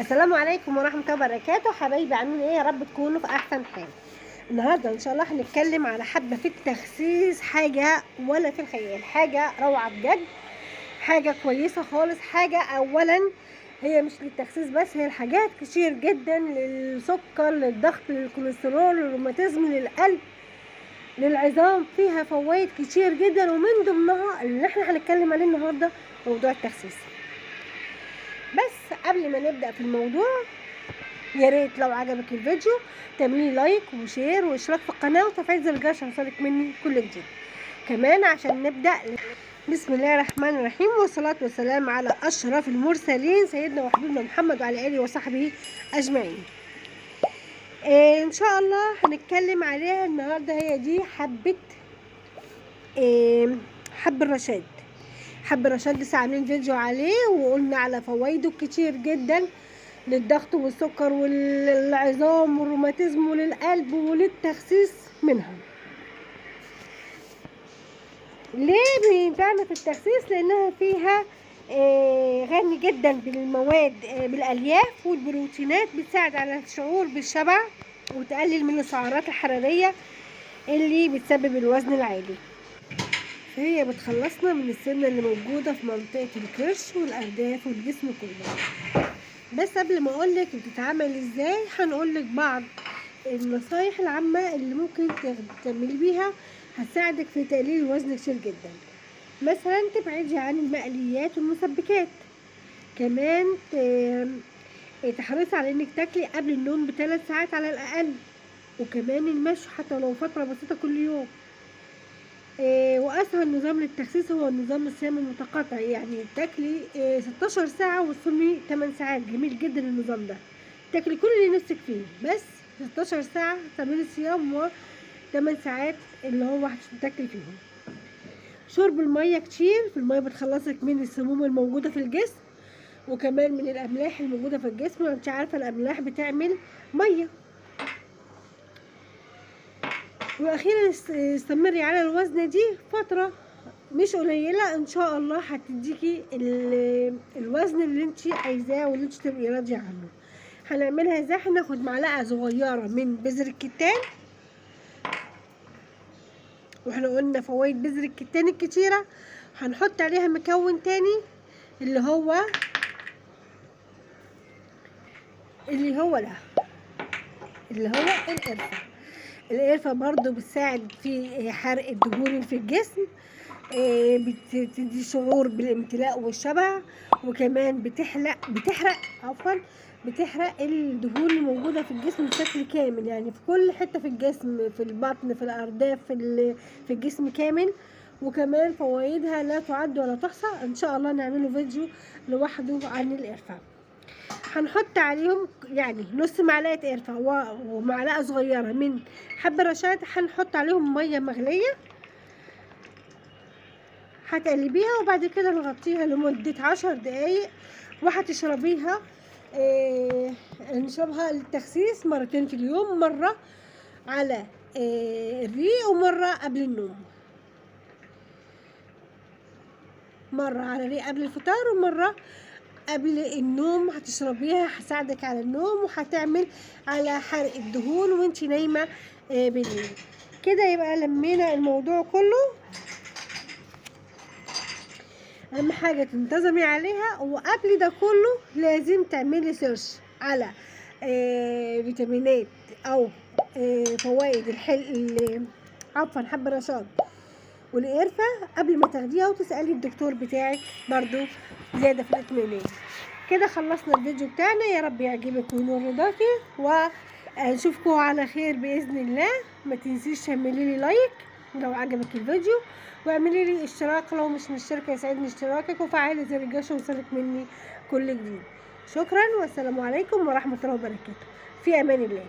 السلام عليكم ورحمة الله وبركاته. حبايبي عاملين ايه؟ يا رب تكونوا في احسن حال. النهارده ان شاء الله هنتكلم على حبة في التخسيس، حاجة ولا في الخيال، حاجة روعة بجد، حاجة كويسة خالص. حاجة اولا هي مش للتخسيس بس، هي الحاجات كتير جدا، للسكر، للضغط، للكوليسترول، للروماتيزم، للقلب، للعظام. فيها فوائد كتير جدا، ومن ضمنها اللي احنا هنتكلم عليه النهارده موضوع التخسيس. بس قبل ما نبدأ في الموضوع، يا ريت لو عجبك الفيديو تعملي لايك وشير واشتراك في القناة وتفعيل زر الجرس عشان يوصلك مني كل جديد. كمان عشان نبدأ، بسم الله الرحمن الرحيم، والصلاة والسلام على أشرف المرسلين سيدنا وحبيبنا محمد وعلى آله وصحبه أجمعين. إن شاء الله هنتكلم عليها النهاردة. هي دي حبة حب الرشاد. حب الرشاد لسه عاملين فيديو عليه وقلنا على فوائده كتير جدا، للضغط والسكر والعظام والروماتيزم وللقلب وللتخسيس منها. ليه بينفعنا في التخسيس؟ لانها فيها غني جدا بالمواد، بالالياف والبروتينات، بتساعد على الشعور بالشبع وتقلل من السعرات الحراريه اللي بتسبب الوزن العالي. هي بتخلصنا من السمنه اللي موجوده في منطقه الكرش والارداف والجسم كله. بس قبل ما اقولك بتتعمل ازاي، هنقولك بعض النصايح العامه اللي ممكن تعملي بيها، هتساعدك في تقليل الوزن كتير جدا. مثلا تبعدي عن المقليات والمسبكات. كمان تحرصي على انك تاكلي قبل النوم ب3 ساعات على الاقل. وكمان المشي حتى لو فتره بسيطه كل يوم. واسهل نظام للتخسيس هو النظام الصيام المتقطع، يعني تاكلي 16 ساعه وتصومي 8 ساعات. جميل جدا النظام ده، تاكلي كل اللي نفسك فيه، بس 16 ساعه تعملي صيام و8 ساعات اللي هو هتاكلي فيهم. شرب الميه كتير، في الميه بتخلصك من السموم الموجوده في الجسم، وكمان من الاملاح الموجوده في الجسم. انت عارفه الاملاح بتعمل ميه. واخيرا استمري على الوزن دي فتره مش قليله، ان شاء الله هتديكي الوزن اللي انت عايزاه واللي انت تبقي راضيه عنه. هنعملها ازاي؟ هناخد معلقه صغيره من بذر الكتان، واحنا قلنا فوائد بذر الكتان الكتيره. هنحط عليها مكون تاني اللي هو القرفه. القرفه برضو بتساعد في حرق الدهون اللي في الجسم، بتدي شعور بالامتلاء والشبع، وكمان بتحرق الدهون الموجوده في الجسم بشكل كامل، يعني في كل حته في الجسم، في البطن، في الارداف، في الجسم كامل. وكمان فوائدها لا تعد ولا تحصى. ان شاء الله نعمله فيديو لوحده عن القرفه. هنحط عليهم يعني نص معلقه قرفه ومعلقه صغيره من حب الرشاد. هنحط عليهم ميه مغليه، هتقلبيها وبعد كده نغطيها لمده 10 دقايق، وهتشربيها. نشربها للتخسيس مرتين في اليوم، مره على الريق ومره قبل النوم. مره على الريق قبل الفطار ومره قبل النوم. هتشربيها، هتساعدك على النوم وهتعمل على حرق الدهون وانتي نايمه بالليل. كده يبقى لمينا الموضوع كله. اهم حاجه تنتظمي عليها، وقبل ده كله لازم تعملي سيرش على فيتامينات او فوائد عفوا حب الرشاد والقرفه قبل ما تاخديها، وتسالي الدكتور بتاعك برضو زياده في الاطمئنان. كده خلصنا الفيديو بتاعنا، يا رب يعجبك وينور رضاكي، ونشوفكم على خير باذن الله. ما تنسيش تعملي لي لايك لو عجبك الفيديو، واعملي لي اشتراك لو مش مشتركه، يسعدني اشتراكك، وفعلي زر الجرس يوصلك مني كل جديد. شكرا والسلام عليكم ورحمه الله وبركاته. في امان الله.